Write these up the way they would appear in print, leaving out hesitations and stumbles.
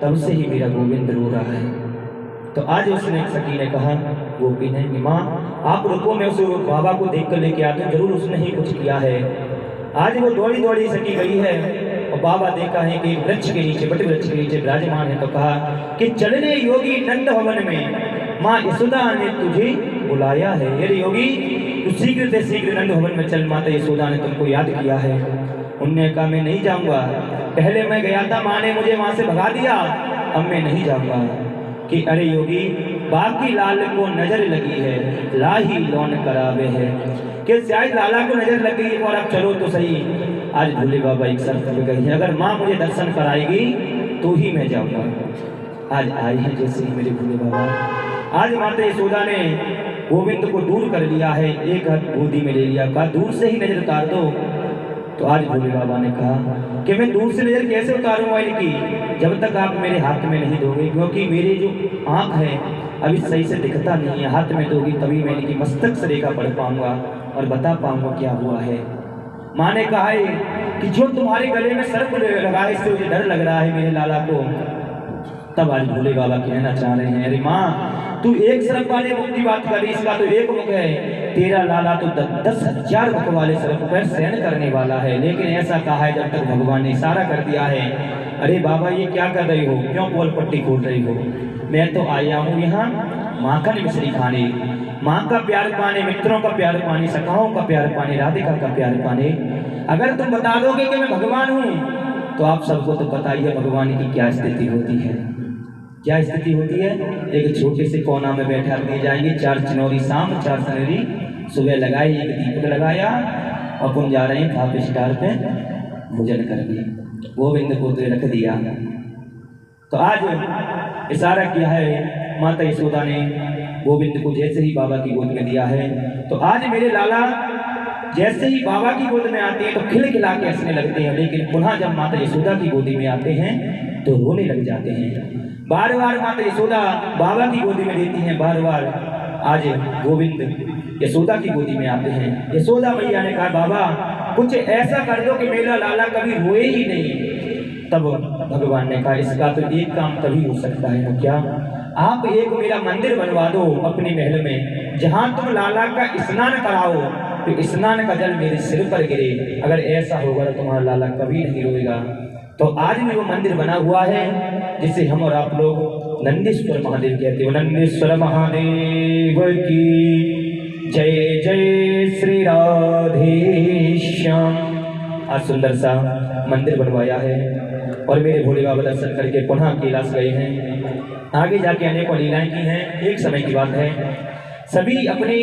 तब से ही मेरा गोविंद रो रहा है। तो आज उसने सखी ने कहा, गोपी ने, माँ आप रुको, मैं उस बाबा को देख कर लेके आता हूँ, जरूर उसने ही कुछ किया है। आज वो दौड़ी दौड़ी सखी गई है और बाबा देखा है कि वृक्ष के नीचे, बट वृक्ष के नीचे विराजमान है। तो कहा कि चलने योगी नंद भवन में माँ यशोदा ने तुझे बुलाया है। अरे योगी तू शीघ्र से शीघ्र नंद भवन में चल, माता यशोदा ने तुमको याद किया है। उनने कहा मैं नहीं जाऊंगा, पहले मैं गया था, माँ ने मुझे वहां से भगा दिया, अब मैं नहीं जाऊंगा। कि अरे योगी बाकी लाल को नजर लगी है, लाही लौन करावे है, कि शायद लाला को नजर लग गई और अब चलो तो सही। आज भोले बाबा एक शर्त पे गई है, अगर माँ मुझे दर्शन कराएगी तो ही मैं जाऊंगा। आज आई है जैसे ही मेरे भोले बाबा। आज माता यशोदा ने गोविंद को दूर कर लिया है, एक हाथ गोदी में ले लिया, कहा दूर से ही नजर उतार दो। तो आज भोले बाबा ने कहा कि मैं दूर से नजर कैसे उतारूंगा इनकी, जब तक आप मेरे हाथ में नहीं दोगे, क्योंकि मेरी जो आंख है अभी सही से दिखता नहीं है, हाथ में दोगी तभी मैं इनकी मस्तक से रेखा पढ़ पाऊंगा और बता पाऊंगा क्या हुआ है। माँ ने कहा है कि जो तुम्हारे गले में सर्प लगा है, इससे मुझे डर लग रहा है मेरे लाला को। तब आज भोले बाबा कहना चाह रहे हैं, अरे माँ तू एक सर्प वाले मुख की बात कर रही, इसका तो एक मुख है, तेरा लाला तो 10,000 मुख वाले सर्प पर सहन करने वाला है। लेकिन ऐसा कहा है जब तक भगवान ने इशारा कर दिया है। अरे बाबा ये क्या कर रही हो, क्यों पोल पट्टी खोल रही हो? मैं तो आया हूँ यहाँ माखन मिश्री खाने, माँ का प्यार पाने, मित्रों का प्यार पाने, सखाओं का प्यार पाने, राधिका का प्यार पाने। अगर तुम बता दोगे कि मैं भगवान हूँ तो आप सबको तो पता ही है भगवान की क्या स्थिति होती है। क्या स्थिति होती है? एक छोटे से कोना में बैठा दिए जाएंगे, 4 चिनौरी शाम, 4 सनेरी सुबह लगाई, एक दीपक लगाया और तुम जा रहे हैं 5 स्टार पे भोजन कर दिया, गोविंद को तो रख दिया। तो आज इशारा किया है माता यशोदा ने गोविंद को, जैसे ही बाबा की गोद में दिया है। तो आज मेरे लाला जैसे ही बाबा की गोद में आते हैं तो खिल खिला के हंसने लगते हैं, लेकिन पुनः जब माता यशोदा की गोदी में आते हैं तो रोने लग जाते हैं। बार बार माता यशोदा बाबा की गोदी में देती हैं, बार बार आज गोविंद यशोदा की गोदी में आते हैं। यशोदा मैया ने कहा बाबा कुछ ऐसा कर दो कि मेरा लाला कभी रोए ही नहीं। तब भगवान ने कहा इसका तो एक काम तभी हो सकता है, तो क्या आप एक मेरा मंदिर बनवा दो अपने महल में, जहां तुम लाला का स्नान कराओ तो स्नान का जल मेरे सिर पर गिरे। अगर ऐसा होगा तो तुम्हारा लाला कभी नहीं रोएगा। तो आज भी वो मंदिर बना हुआ है जिसे हम और आप लोग नंदीश्वर महादेव कहते हो। नंदीश्वर महादेव की जय, जय श्री राधे श्याम। आज सुंदर सा मंदिर बनवाया है और मेरे भोले बाबा दर्शन करके पुनः कैलाश गए हैं। आगे जाके अनेकों लीलाएं की हैं। एक समय की बात है, सभी अपनी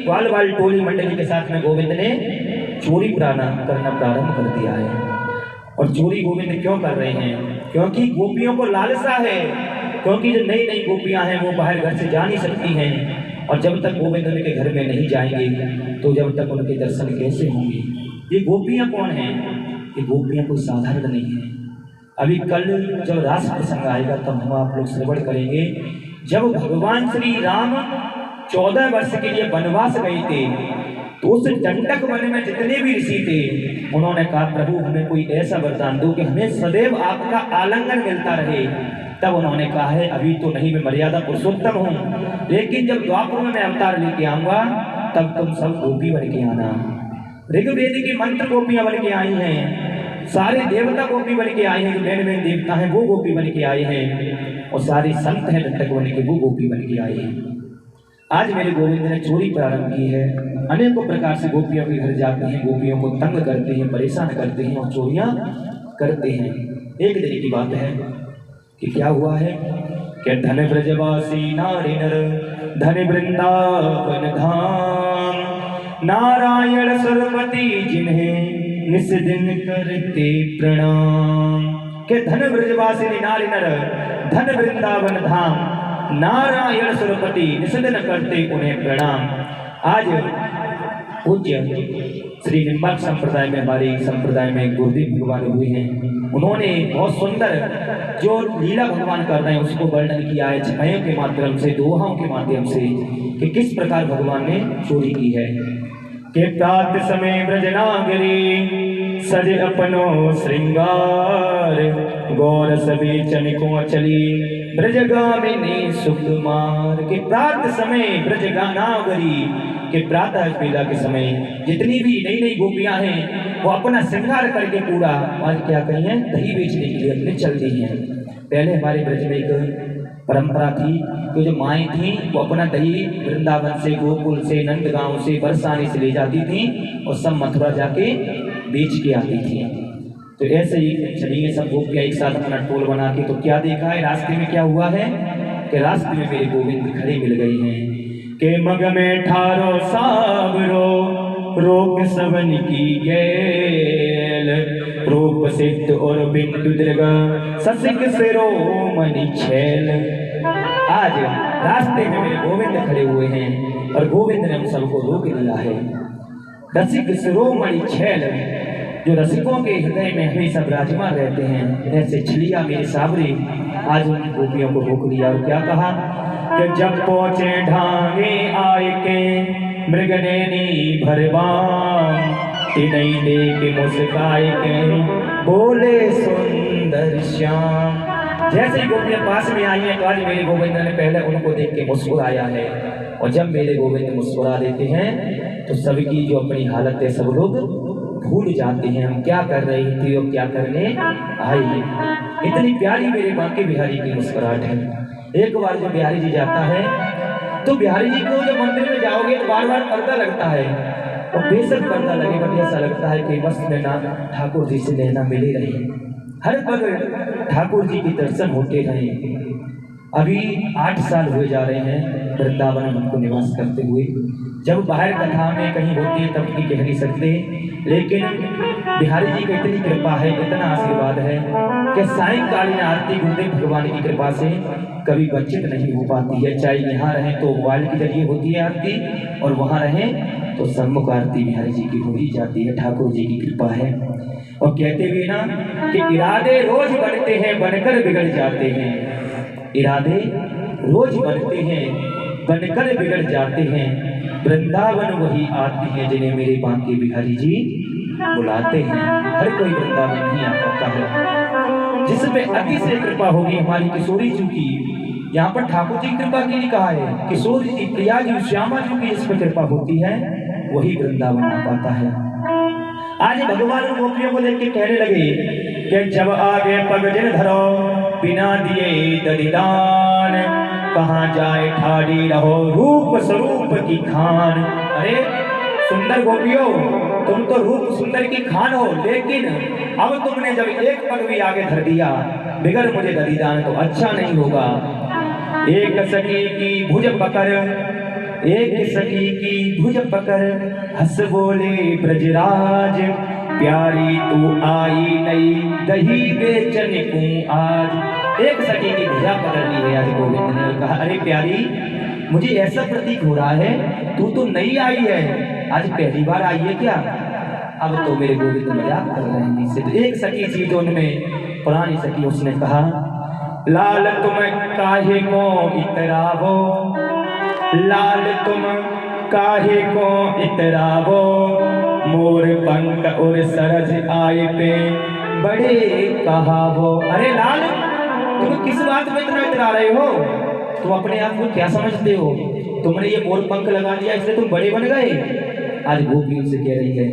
ग्वाल टोली मंडली के साथ में गोविंद ने चोरी करना प्रारंभ कर दिया है। और चोरी गोविंद क्यों कर रहे हैं? क्योंकि गोपियों को लालसा है, क्योंकि जो नई नई गोपियां हैं वो बाहर घर से जा नहीं सकती हैं, और जब तक गोविंद उनके घर में नहीं जाएंगे तो जब तक उनके दर्शन कैसे होंगे? ये गोपियां कौन हैं? ये गोपियां कोई साधारण नहीं है। अभी कल जब रास प्रसंग आएगा तब हम आप लोग श्रवण करेंगे, जब भगवान श्री राम 14 वर्ष के लिए वनवास गए थे तो उस दंडक वन में जितने भी ऋषि थे उन्होंने कहा प्रभु हमें कोई ऐसा वरदान दो कि हमें सदैव आपका आलिंगन मिलता रहे। तब उन्होंने कहा है अभी तो नहीं, मैं मर्यादा पुरुषोत्तम हूँ, लेकिन जब द्वापर में मैं अवतार लेके आऊंगा तब तुम सब गोपी बन के आना। ऋग्वेद की मंत्र गोपियां बन के आई हैं, सारे देवता गोपी बन के आए हैं, जो मेन मेन देवता हैं वो गोपी बन के आए हैं, और सारे संत हैं दंडक बन के वो गोपी बन के आए हैं। आज मेरे गोविंद ने चोरी प्रारंभ की है। अनेकों प्रकार से गोपियों के घर जाते हैं, गोपियों को तंग करते हैं, परेशान करते हैं और चोरियां करते हैं। एक दिन की बात है कि क्या हुआ है कि धन ब्रजवासी नारी नर, धन वृंदावन धाम, नारायण सरस्वती जिन्हें निस दिन करते प्रणाम। के धन ब्रजवासी नारी नर, धन वृंदावन धाम, नारायण सरस्वती निषेधन करते उन्हें प्रणाम। आज पूज्य श्री निम्बार्क संप्रदाय में, हमारे संप्रदाय में गुरुदेव भगवान हुए हैं, उन्होंने बहुत सुंदर जो लीला भगवान कर रहे हैं उसको वर्णन किया है छपाइयों के माध्यम से, दोहाओं के माध्यम से, कि किस प्रकार भगवान ने चोरी की है। के प्रात समय ब्रजनागरी सज अपनो श्रृंगार, गौर सभी चनिको चली ब्रजगामिनी सुकुमार। के प्रात समय ब्रजगानावरी के प्रातः बेला के समय जितनी भी नई नई गोपियां हैं वो अपना श्रृंगार करके पूरा आज क्या कही है दही बेचने के लिए अपने चल दी हैं। पहले हमारे ब्रज में एक परंपरा थी कि जो माएँ थी वो अपना दही वृंदावन से, गोकुल से, नंदगांव से, बरसाने से ले जाती थी और सब मथुरा जाके बेच के आती थी। तो ऐसे ही चलिए सब गोपियाँ एक साथ अपना टोल बना के, तो क्या देखा है रास्ते में क्या हुआ है कि रास्ते में मेरे गोविंद खड़े मिल गए हैं के मग में ठारो साबरो रोक सबन की गेल, रूप सिद्ध और बिंदु दृगा ससिक सिरो मणि छैल। आज रास्ते में मेरे गोविंद खड़े हुए हैं और गोविंद ने हम सबको रोक दिया है। रसिक शिरोमणि छैल, जो रसिकों के हृदय में हमेशा विराजमान रहते हैं, ऐसे छलिया मेरे साबरे आज उन गोपियों को रोक दिया और क्या कहा कि जब पहुंचे ढांगे आए के मृगनैनी भरवाम, तिनई दे के मुस्काए के बोले सुंदर श्याम। जैसे ही गोपियां पास में आई हैं तो आज मेरे गोविंद ने पहले उनको देख के मुस्कुराया है, और जब मेरे गोविंद मुस्कुरा देते हैं तो सबकी जो अपनी हालत है सब लोग भूल जाते हैं हम क्या कर रहे थे और क्या करने आए हैं। इतनी प्यारी मेरे बांके बिहारी की मुस्कुराहट है। एक बार जब बिहारी जी जाता है तो बिहारी जी को जब मंदिर में जाओगे तो बार बार पर्दा लगता है, और बेशक पर्दा लगे बट ऐसा लगता है कि बस नैना ठाकुर जी से नैना मिले रहे, हर पल ठाकुर जी के दर्शन होते रहे। अभी 8 साल हुए जा रहे हैं वृंदावन में हमको निवास करते हुए। जब बाहर कथा में कहीं होती है तब की कह नहीं सकते, लेकिन बिहारी जी की इतनी कृपा है, इतना आशीर्वाद है कि सायंकालीन आरती गुरुदेव भगवान की कृपा से कभी वंचित नहीं हो पाती है। चाहे यहाँ रहें तो मोबाइल के जरिए होती है आरती, और वहाँ रहें तो सम्मुख आरती बिहारी जी की हो ही जाती है। ठाकुर जी की कृपा है। और कहते भी ना कि इरादे रोज बनते हैं बनकर बिगड़ जाते हैं, इरादे रोज बनते हैं बनकर बिगड़ जाते हैं, वृंदावन वही आती है जिन्हें मेरे बांके बिहारी जी बुलाते हैं। हर कोई वृंदावन नहीं आ पाता है। जिसमें अति से कृपा होगी हमारी किशोरी जी की, यहाँ पर ठाकुर जी की कृपा की नहीं कहा है, किशोरी जी, प्रिया जी, श्यामा जी की जिस पर कृपा होती है वही वृंदावन आ पाता है। आज भगवान गोपियों को देख के कहने लगे कि जब आगे पग जिन धरो बिना दिए दलिदान, कहाँ जाए ठाड़ी रहो रूप स्वरूप की खान। अरे सुंदर गोपियों, तुम तो रूप सुंदर की खान हो, लेकिन अब तुमने जब एक पग भी आगे धर दिया बिगर मुझे दलिदान तो अच्छा नहीं होगा। एक सखी की भुज पकड़, एक सखी की भुज पकड़ हंस बोले ब्रजराज, प्यारी तू आई नई दही बेचन को आज। एक सखी की भुजा पकड़ ली है आज गोविंद ने, कहा अरे प्यारी मुझे ऐसा प्रतीक हो रहा है तू तो नई आई है, आज पहली बार आई है क्या? अब तो मेरे गोविंद मजाक कर रहे हैं इससे। तो एक सखी थी तो उनमें पुरानी सखी, उसने कहा लाल तुम काहे को इतरावो, लाल तुम काहे को इतरावो, मोर पंख और सरज आए पे बड़े कहावो। अरे लाल तुम किस बात में इतना इतरा रहे हो? तुम अपने आप को क्या समझते हो? तुमने ये मोर पंख लगा लिया इसलिए तुम बड़े बन गए? आज गोपी उनसे कह रही है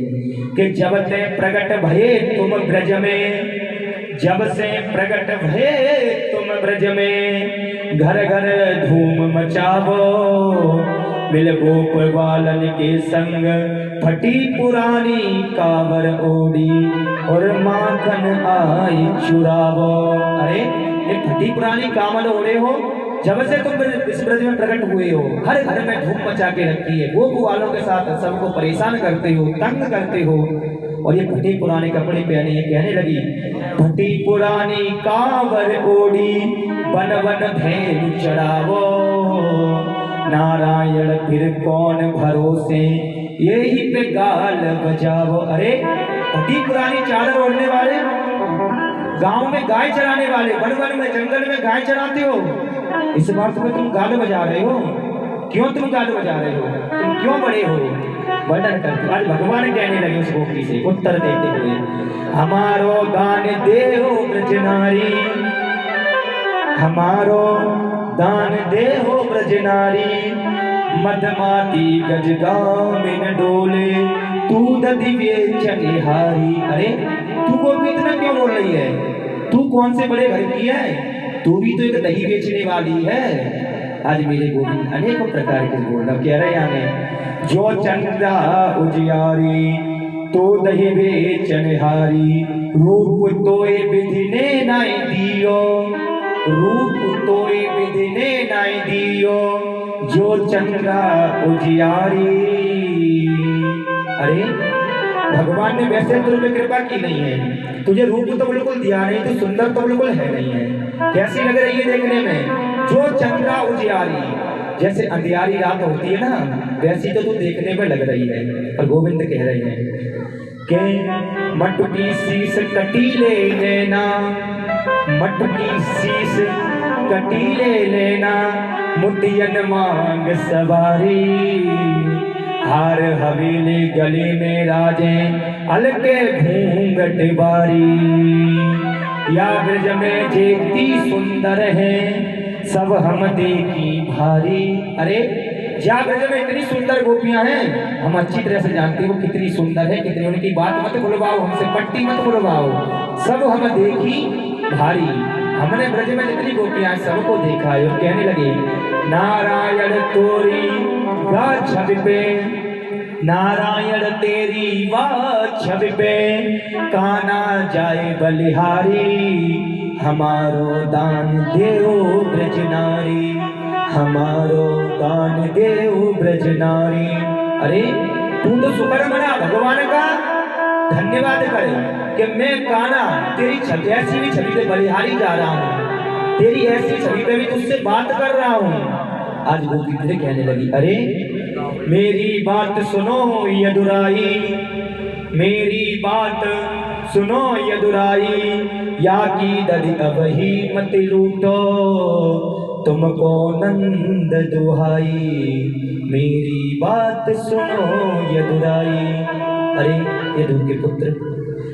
कि जब से प्रकट भये तुम ब्रज में, जब से प्रकट भये तुम ब्रज में, घर घर धूम मचावो, मिल गोप बालन के संग फटी पुरानी कावर ओढ़ी और माखन आई चुरावो। अरे ये फटी पुरानी कामल ओढ़े हो, जब से तुम इस ब्रज में प्रकट हुए हो हर घर में धूम मचा के रखी है, गोप वालों के साथ सबको परेशान करते हो, तंग करते हो, और ये फटी पुराने कपड़े पहने ये कहने लगी फटी पुरानी कावर ओढ़ी बन बन भेल चढ़ावो, नारायण फिर कौन भरोसे यही पे गाल बजावो। अरे फटी पुरानी चादर ओढ़ने वाले, गांव में गाय चराने वाले, वन वन में जंगल में गाय चराते हो, इस बात में तुम गाल बजा रहे हो। क्यों तुम गाल बजा रहे हो? तुम क्यों बड़े हो? वर्णन करती। आज भगवान कहने लगे उस गोपी से उत्तर देते हुए, हमारो दान देहो ब्रज नारी, हमारो दान देहो ब्रज नारी, मदमाती गजगामिन डोले, तू दिव्य चनिहारी। अरे तू गोपी इतना क्यों बोल रही है? तू कौन से बड़े घर की है? तू भी तो एक दही बेचने वाली है। आज मेरे गोविंद अनेक प्रकार के बोल रहा कह रहे हैं, जो चंदा उजियारी तो दही बेचनहारी, रूप तोए विधिने नाय दियो, रूप तोए विधिने नाय दियो, जो चंदा उजियारी। अरे भगवान ने वैसे तुझ पे कृपा की नहीं है, तुझे रूप तो बिल्कुल दिया नहीं, तो सुंदर तो बिल्कुल है नहीं है। कैसी लग रही है देखने में? जो चंद्रा उजियारी, जैसे अंधियारी रात होती है ना, वैसी तो तू देखने में लग रही है। और गोविंद कह रहे हैं कि मटकी शीश कटीले लेना, मटकी शीश कटीले लेना, मुटियन मांग सवारी, हार हवेली गली में राजे अलके घूंघट बारी, या ब्रज में जेती सुंदर है सब हम देखी भारी। अरे जा ब्रज में इतनी सुंदर गोपियां हैं, हम अच्छी तरह से जानते हैं वो कितनी सुंदर है, कितनी, उनकी बात मत बुलवाओ, हमसे पट्टी मत बुलवाओ, सब हम देखी भारी। हमने ब्रज में जितनी गोपियां सबको देखा है। और कहने लगे, नारायण तोरी वा छवि पे, नारायण तेरी वा छवि पे, काना जाए बलिहारी, हमारो दान देओ ब्रज नारी, हमारो दान देओ ब्रज नारी। अरे तू तो शुक्र मना भगवान का, धन्यवाद करे कि मैं काना तेरी छवि, ऐसी भी छवि पे बलिहारी जा रहा हूँ, तेरी ऐसी छवि पे भी तुझसे बात कर रहा हूँ। आज गोपी फिर कहने लगी, अरे मेरी बात सुनो यदुराई, मेरी बात सुनो यदुराई, या की दधि अबही मत लूटो, तुमको नंद दुहाई, मेरी बात सुनो यदुराई। अरे यदु के पुत्र,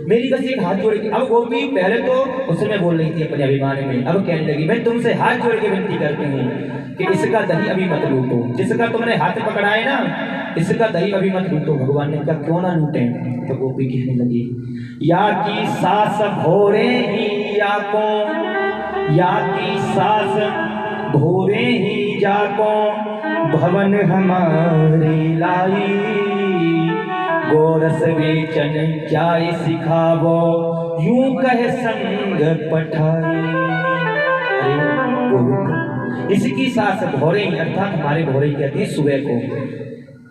मेरी बस एक हाथ जोड़ के, अब गोपी पहले तो उस समय बोल रही थी अपने अभिमान में, अब कहने लगी, मैं तुमसे हाथ जोड़ के विनती करती हूँ कि इसका दही अभी मत लूटो, जिसका तुमने हाथ पकड़ा है ना, इसका दही अभी मत लूटो। भगवान ने कहा क्यों ना लूटे? तो गोपी कहने लगी, या की सास भोरे ही याको, या की सास भोरे ही जाको, भवन हमारी लाई, गोरस बेचन जाय सिखावो, यूं कहे संग पठाई। इसकी सास भोरे ही, अर्थात हमारे भोरे कहते हैं सुबह को,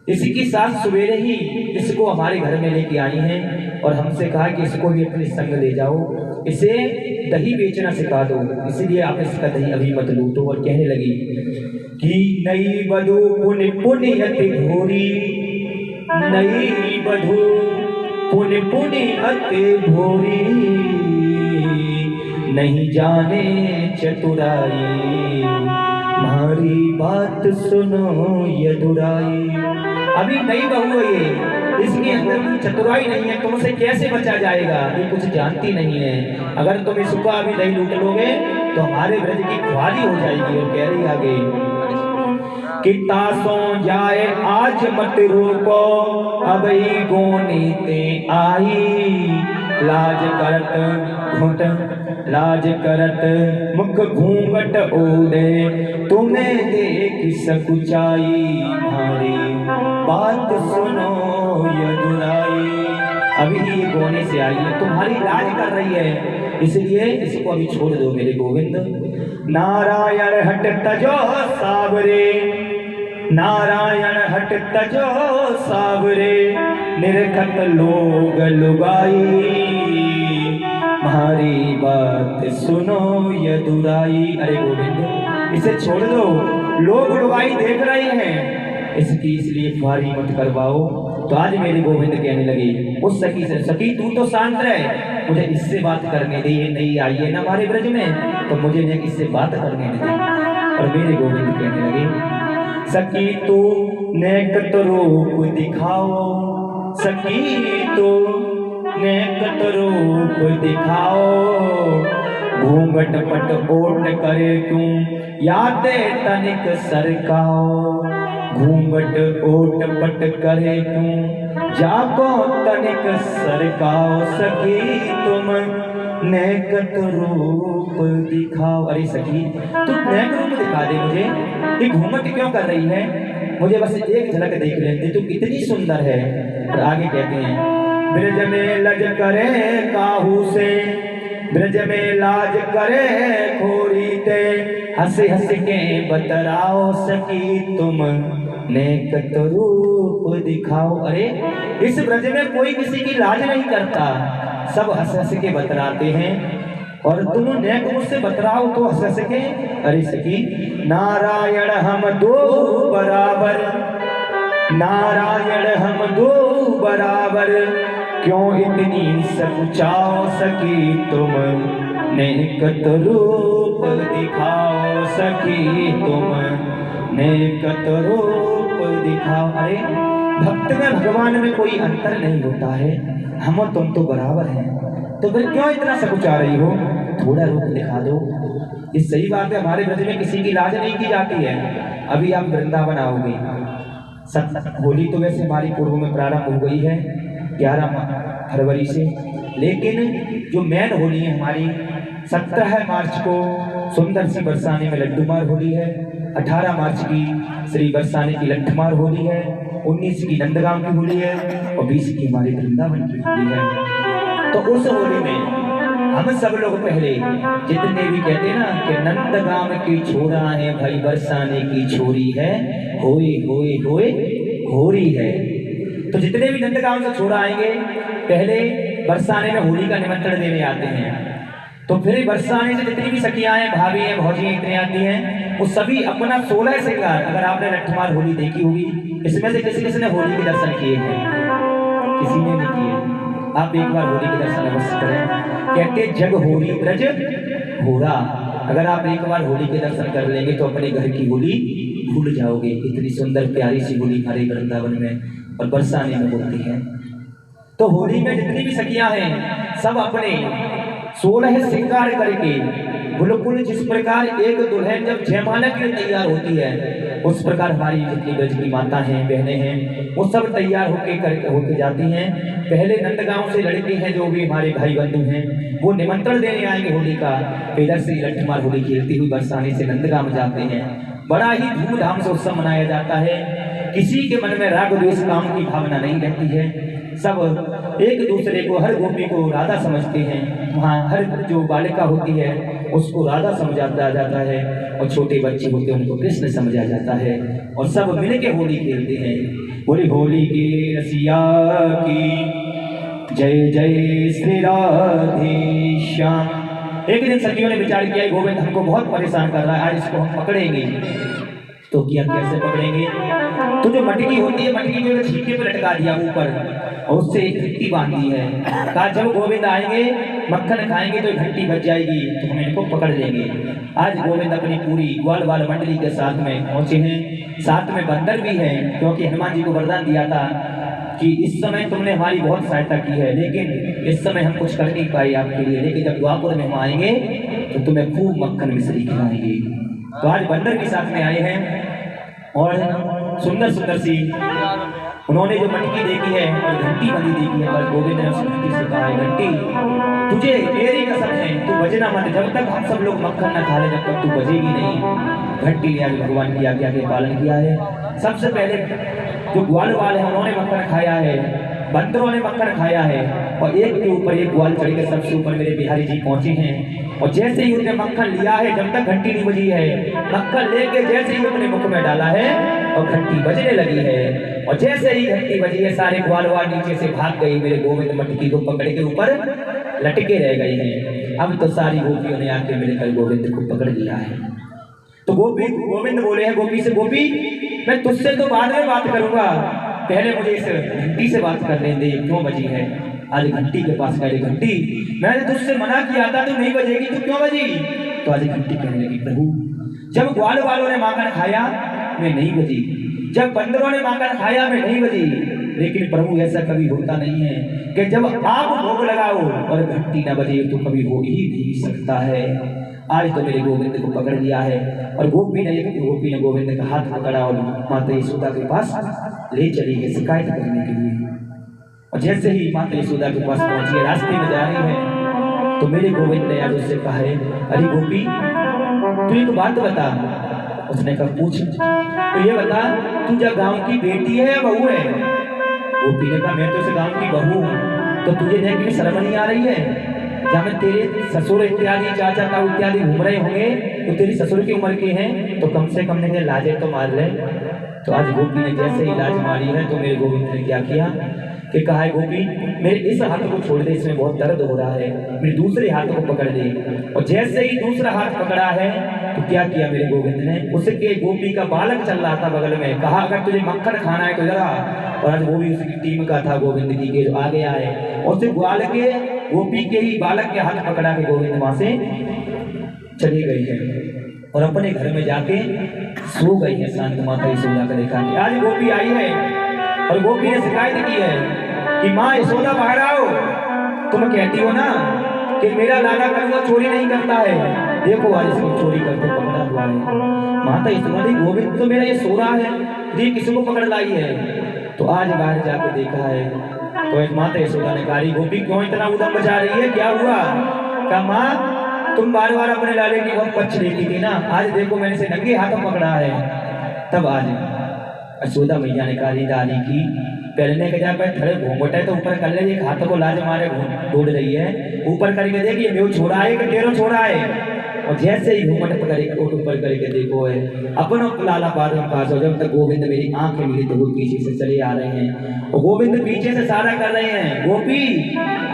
इसकी सास सवेरे ही इसको हमारे घर में लेके आई है और हमसे कहा कि इसको भी अपने संग ले जाओ, इसे दही बेचना सिखा दो, इसलिए आप इसका दही अभी मत लूटो। और कहने लगी कि नई बधू पुण्य पुण्यति भोरी, नई बधू पुण्य पुण्यति भोरी, नहीं जाने चतुराई, हमारी बात सुनो यदुराई। अभी नई बहू है ये, इसके अंदर चतुराई नहीं है, तुमसे कैसे बचा जाएगा? ये कुछ जानती नहीं है, अगर तुम इसको अभी नहीं लूट लोगे तो हमारे ब्रज की ख्वारी हो जाएगी। और कह रही आगे कि तासों जाए आज मत रोको, अब ही गोनीते आई, लाज करत घुट, लाज करत मुख घूंघट ओढ़े, तुम्हें देख सकुचाई, हमारी बात सुनो यदुराई। अभी ये गोने से आई है, तुम्हारी लाज कर रही है, इसलिए इसको अभी छोड़ दो मेरे गोविंद। नारायण हट तजो सावरे, नारायण हट तजो सावरे, निरखत लोग लुगाई, हमारी बात सुनो यदुराई। अरे गोविंद इसे छोड़ दो, लोग लुगाई देख रहे हैं, इसकी इसलिए ख्वारी मत करवाओ। तो आज मेरे गोविंद कहने लगे उस सखी से, सखी तू तो शांत रहे, मुझे इससे बात करने दे, ये नहीं आई है ना हमारे ब्रज में, तो मुझे इससे बात करने दे। और मेरे गोविंद कहने लगे सखी तू नेकत रूप दिखाओ, सखी तू नेकत रूप दिखाओ, घूंघट पट ओट करे तू यादे तनिक सरकाओ, घूंघट ओट पट करे तू जाको तनिक सरकाओ, सखी तुम नेकत रूप दिखाओ। अरे सखी तू नेक रूप दिखा दे मुझे, ये घूंघट क्यों कर रही है, मुझे बस एक झलक देख लेते, तू कितनी सुंदर है। और आगे कहते हैं ब्रज में लज करे काहू से, ब्रज में लाज करे खोरी ते, हंस हंस के बतराओ, सखी तुम नेकत रूप दिखाओ। अरे इस ब्रज में कोई किसी की लाज नहीं करता, सब हंस हंस के बतराते हैं, और तुम नेक मुझसे बतराओ तो हंस हंस के। अरे सखी नारायण हम दो बराबर, नारायण हम दो बराबर, क्यों इतनी सकुचाओ, सखी तुम नेकत रूप दिखाओ, सखी तुम नेकत रूप दिखाओ। अरे भक्त में भगवान में कोई अंतर नहीं होता है, हम और तुम तो बराबर हैं, तो फिर क्यों इतना सकुचा रही हो, थोड़ा रूप दिखा दो। ये सही बात है, हमारे ब्रज में किसी की लाज नहीं की जाती है। अभी आप वृंदावन आओगे, होली तो वैसे हमारी पूर्व में प्रारंभ हो गई है 11 फरवरी से, लेकिन जो मेन होली है हमारी 17 मार्च को सुंदर सी बरसाने में लड्डूमार होली है, 18 मार्च की श्री बरसाने की लट्ठमार होली है, 19 की नंदगांव की होली है, और 20 की हमारी वृंदावन की होली है। तो उस होली में हम सब लोग पहले जितने भी कहते हैं ना कि नंदगांव की छोरा है भाई बरसाने की छोरी है, होए होए होए होरी है, तो जितने भी नंदगांव से छोरा आएंगे पहले बरसाने में होली का निमंत्रण देने आते हैं। तो फिर बरसाने से जितनी भी सखियां हैं, भाभी हैं, भौजी इतनी आती हैं, वो सभी अपना 16 श्रृंगार, अगर आपने लट्ठमार होली देखी होगी, इसमें से किसी ने होली के दर्शन किए हैं, किसी ने नहीं किए, आप एक बार होली के दर्शन अवश्य करें। कहते जग होली ब्रज होरा, अगर आप एक बार होली के दर्शन कर लेंगे तो अपने घर की होली भूल जाओगे। इतनी सुंदर प्यारी सी होली हमारे वृंदावन में और बरसाने में होती है। तो होली में जितनी भी सखियां हैं सब अपने 16 श्रृंगार करके, बिल्कुल जिस प्रकार एक दुल्हन जब जयमाला के लिए तैयार होती है, उस प्रकार हमारी जितनी ब्रज की माता हैं, बहनें हैं, वो सब तैयार होके जाती हैं। पहले नंदगांव से लड़के हैं जो भी हमारे भाई बंधु हैं, वो निमंत्रण देने आएंगे होली का, इधर से लट्ठमार होली खेलती हुई बरसाने से नंदगांव जाते हैं। बड़ा ही धूमधाम से उत्सव मनाया जाता है, किसी के मन में राग द्वेष काम की भावना नहीं रहती है, सब एक दूसरे को, हर गोपी को राधा समझते हैं, वहाँ हर जो बालिका होती है उसको राधा समझाता जाता है, और छोटे बच्चे होते हैं उनको कृष्ण समझा जाता है, और सब मिलके होली खेलते हैं। बोली होली के रसिया की जय जय श्री राधे श्याम। एक दिन सखियों ने विचार किया गोविंद हमको बहुत परेशान कर रहा है, आज इसको हम पकड़ेंगे। तो किया कैसे पकड़ेंगे, तो जो मटकी होती है, मटकी जो छीके पे लटका दिया ऊपर, और उससे एक घंटी बांधी है, कहा जब गोविंद आएंगे मक्खन खाएंगे तो घंटी बज जाएगी तो हम इनको पकड़ लेंगे। आज गोविंद अपनी पूरी ग्वाल बाल मंडली के साथ में पहुंचे हैं, साथ में बंदर भी है, क्योंकि हनुमान जी को वरदान दिया था कि इस समय तुमने हमारी बहुत सहायता की है, लेकिन इस समय हम कुछ कर नहीं पाए आपके लिए, लेकिन जब द्वापर में हम आएंगे तो तुम्हें खूब मक्खन मिश्री खिलाएंगे। तो आज बंदर भी साथ में आए हैं, और सुंदर सुंदर सी उन्होंने जो मटकी देखी है और घंटी बनी देखी है, पर गोविंद ने उस घंटी से कहा है घंटी तुझे मेरी कसम है तू बजना मत, जब तक हम सब लोग मक्खन न खा ले तब तक तू बजेगी नहीं। घंटी ने आज भगवान की आज्ञा के पालन किया है। सबसे पहले जो ग्वाल वाल है उन्होंने मक्खन खाया है, बंदरों ने मक्खन खाया है, और एक के ऊपर एक ग्वाल चढ़ के सबसे ऊपर मेरे बिहारी जी पहुंचे हैं, और जैसे ही उन्होंने मक्खन लिया है, जब तक घंटी नहीं बजी है, मक्खन लेके जैसे ही अपने मुख में डाला है और घंटी बजने लगी है, और जैसे ही घंटी बजी है सारे ग्वाल वाल नीचे से भाग गए, मेरे गोविंद मटकी को पकड़ के ऊपर लटके रह गए हैं। अब तो सारी गोपियों ने आके मेरे कल गोविंद को पकड़ लिया है। तो गोविंद बोले हैं गोपी से, गोपी मैं तुझसे तो बाद में बात करूंगा, पहले मुझे इस घंटी से बात करने दे, क्यों बजी है। आज घंटी के पास गए, घंटी मैंने तुझसे मना किया था तो नहीं बजेगी, तो क्यों बजेगी। तो आज घंटी कहने लगी प्रभु जब ग्वाल वालों ने माखन खाया, मैं नहीं बजी, जब बंदरों ने मांगन खाया मैं नहीं बजी। लेकिन प्रभु ऐसा कभी होता नहीं है कि जब आप भोग लगाओ और घंटी न बजे, तो कभी हो ही नहीं सकता है। आज तो मेरे गोविंद को पकड़ लिया है। और गोपी ने गोविंद का हाथ पकड़ा और माता यशोदा के पास ले चली गई शिकायत करने के लिए। और जैसे ही माता यशोदा के पास पहुंची है, रास्ते में जा रही है, तो मेरे गोविंद ने आज उससे कहा है, अरे गोपी तू एक बात बता। उसने कहा पूछ। तो ये बता, तू जब गांव की बेटी है या बहू है? गोपी ने कहा मैं तो इस गांव की बहू हूँ। तो तुझे देख के शर्म नहीं आ रही है? जहाँ में तेरे ससुर इत्यादि चाचा ताऊ इत्यादि घूम रहे होंगे, तो तेरी ससुर की उम्र के हैं, तो कम से कम नहीं लाजे तो मार ले। तो आज गोपी ने जैसे ही लाज मारी है, तो मेरे गोविंद ने क्या किया कि कहा है, गोपी मेरे इस हाथ को छोड़ दे, इसमें बहुत दर्द हो रहा है, मेरे दूसरे हाथ को पकड़ दे। और जैसे ही दूसरा हाथ पकड़ा है, तो क्या किया मेरे गोविंद ने, उसके गोपी का बालक चल रहा था बगल में, कहा अगर तुझे मक्खन खाना है तो जरा। और आज वो भी उसकी टीम का था, गोविंद की के जो आ गया है, और उसे ग्वाल के गोपी के ही बालक के हाथ पकड़ा के गोविंद वहां से चली गई है और अपने घर में जाके सो गई है। शांत माता यशोदा का देखा कि आज गोपी आई है और गोपी ने शिकायत की है कि माँ यशोदा बाहर आओ। तुम कहती हो ना कि मेरा लाला कभी चोरी नहीं करता है, देखो आज इसको चोरी करके पकड़ा हुआ है। माता यशोदा ने गोविंद तो मेरा ये सो रहा है, ये किसको पकड़ लाई है? तो आज बाहर जाके देखा है, तो एक माता यशोदा ने कहा, गोपी क्यों इतना उदम मचा रही है, क्या हुआ? कहा माँ तुम बार बार अपने लाले की बहुत पक्ष लेती थी ना, आज देखो मैंने इसे नंगे हाथों पकड़ा है। तब आज यशोदा मैया ने कहा, दादी की पहले के जा पर थोड़े घूंघट है तो ऊपर कर ले, एक हाथों को लाज मारे ढूंढ रही है, ऊपर करके देखिए मेरे छोड़ा है कि तेरो छोड़ा है। और जैसे ही घूमट पकड़े कोट ऊपर करके देखो है, अपनों लाला पार में पास हो, जब तक गोविंद मेरी आंखें मिली तो वो पीछे से चले आ रहे हैं और गोविंद पीछे से सारा कर रहे हैं, गोपी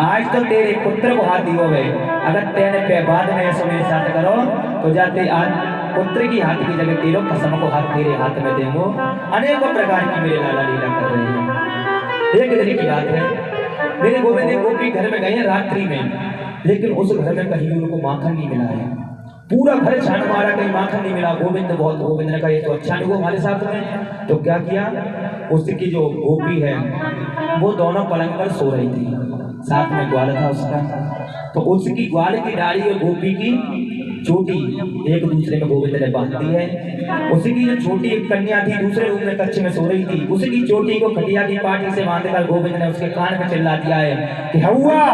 आज तो तेरे पुत्र को हाथ दियो है, अगर तेने पे बाद में ऐसा मेरे साथ करो तो जाते आज पुत्र की हाथ की जगह तेरो कसम को हाथ तेरे हाथ में देंगो। अनेकों प्रकार की मेरे लाला लीला कर रहे हैं। एक दिन की बात है, मेरे गोविंद गोपी घर में गए हैं रात्रि में, लेकिन उस घर में कहीं उनको माखन नहीं मिला है। पूरा घर छान मारा, कहीं माखन नहीं मिला। गोविंद ने कहा ये तो अच्छा नहीं हुआ हमारे साथ में। तो क्या किया, उसकी जो गोपी है वो दोनों पलंग पर सो रही थी, साथ में ग्वाल था उसका। तो उसकी ग्वाल की डाली और गोपी की चोटी एक दूसरे में गोविंद ने बांध दी है। उसकी जो छोटी एक कन्या थी दूसरे रूम में कच्चे में सो रही थी, उसकी चोटी को खटिया की पाटी से बांधकर गोविंद ने उसके कान में चिल्ला दिया है कि हवा।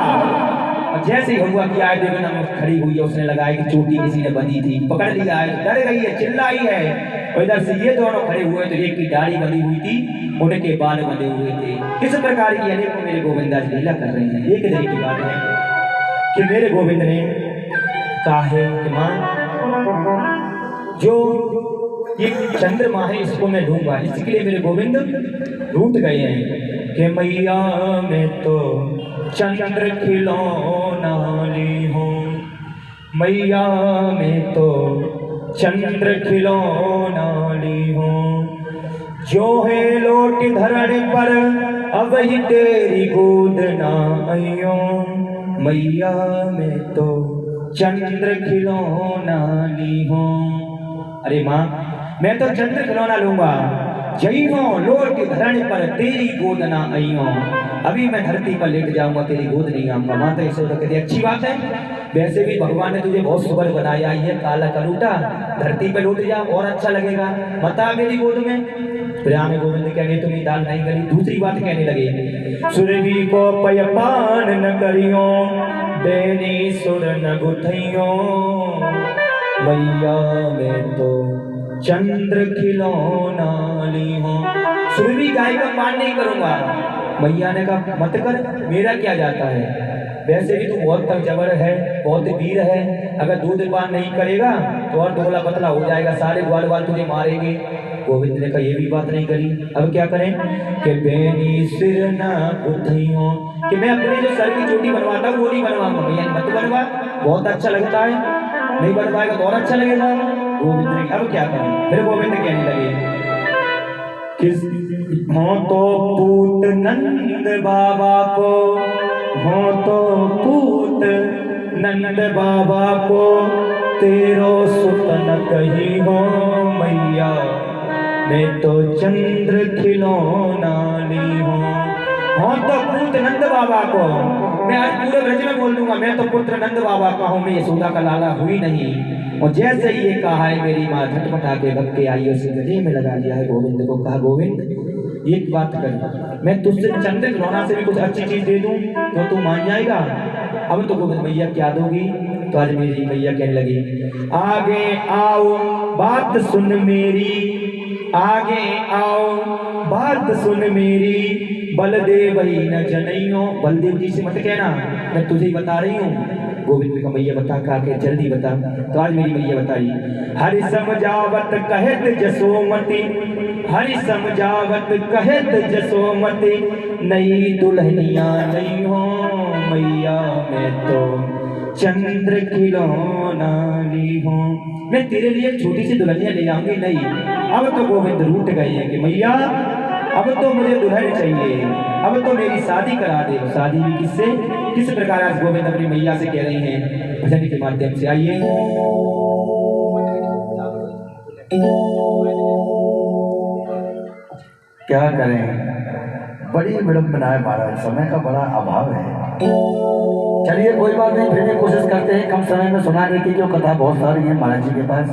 और जैसे ही हुआ कि आए देखो ना खड़ी हुई है, उसने लगाया कि चोटी किसी ने बंधी थी, पकड़ लिया है, डर गई है, चिल्लाई है। और इधर से ये दोनों खड़े हुए तो एक की दाढ़ी बंधी हुई थी, उनके बाल बंधे हुए थे। इस प्रकार की अनेक मेरे गोविंद आज लीला कर रहे हैं। एक दिन की बात है कि मेरे गोविंद ने कहा है कि माँ जो ये चंद्रमा है इसको मैं लूंगा। इसके लिए मेरे गोविंद रूठ गए हैं कि मैया मैं तो चंद्र खिलौना ली हूँ, मैया मैं तो चंद्र खिलौना ली हूँ, जो है लोट धरण पर अब ही तेरी गोद ना आइयो, मैया मैं तो चंद्र खिलौना ली हूँ। अरे माँ मैं तो चंद्र खिलौना लूंगा, जई हो लोट धरण पर तेरी गोद ना आइयो, अभी मैं धरती पर लेट जाऊंगा, तेरी गोद नहीं आऊंगा। माता यशोदा कहती अच्छी बात है, वैसे भी भगवान ने तुझे बहुत सुबर बनाया है, काला कलूटा, धरती पे लौट जा और अच्छा लगेगा, बता मेरी गोद में। फिर आने गोविंद कहने तुम्हें दाल नहीं गली। दूसरी बात कहने लगे, सुरभि को पयपान न करियो, बेनी सुर न गुथइयो, मैया मैं तो चंद्र खिलौना ली हूँ। सुरभि गाय का पान नहीं करूंगा। मैया ने कहा मत कर, मेरा क्या जाता है, वैसे भी तू बहुत तकजबर है, बहुत वीर है, अगर दूध पान नहीं करेगा तो और दुबला पतला हो जाएगा, सारे ग्वाल वाल तुझे मारेंगे। गोविंद ने कहा ये भी बात नहीं करी, अब क्या करें कि बेनी सिर ना गुथियो, कि मैं अपने जो सर की चोटी बनवाता हूँ वो नहीं बनवाऊंगा। मैया मत बनवा, बहुत अच्छा लगता है, नहीं बनवाएगा तो और अच्छा लगेगा। गोविंद ने अब क्या करें, फिर गोविंद कहने लगे किस हो तो पूत नंद बाबा को, हो तो पूत नंद बाबा को, तेरो सुत न कही हो मैया, मैं तो चंद्र खिलौना ली हूँ। हाँ तो पुत्र नंद बाबा को मैं आज पूरे ब्रज में बोल दूंगा, मैं तो पुत्र नंद बाबा का हूँ, मैं यशोदा का लाला हुई नहीं। और जैसे ही ये कहा है मेरी माँ झटपटा के भग के आई, उसे गले में लगा लिया है गोविंद को। कहा गोविंद एक बात कर, मैं तुझसे चंद्र खिलौना से भी कुछ अच्छी चीज दे दूं तो तू मान जाएगा? अब तो गोविंद मैया क्या दोगी? तो आज मेरी मैया कहने लगी आगे आओ बात सुन मेरी, आगे आओ बात सुन मेरी, बलदेव ही न जनइयो। बलदेव जी से मत कहना, मैं तुझे ही बता रही हूँ। गोविंद का मैया बता का के जल्दी बता। तो आज मेरी मैया बताई हरि समझावत कहत जसोमती, हरि समझावत कहत जसोमती, नई दुल्हनिया नहीं हो मैया मैं तो चंद्र खिलौना ली हूँ। मैं तेरे लिए छोटी सी दुल्हनिया ले आऊंगी नहीं। अब तो गोविंद रूठ गए हैं कि मैया अब तो मुझे दुल्हन चाहिए, अब तो मेरी शादी करा दे। शादी भी किससे, किस प्रकार आज गोविंद अपनी मैया से कह रही हैं भजन के माध्यम से। आइए क्या करें, बड़ी विडंबना है महाराज, समय का बड़ा अभाव है। चलिए कोई बात नहीं, फिर भी कोशिश करते हैं कम समय में सुनाने की, जो कथा बहुत सारी है महाराज जी के पास।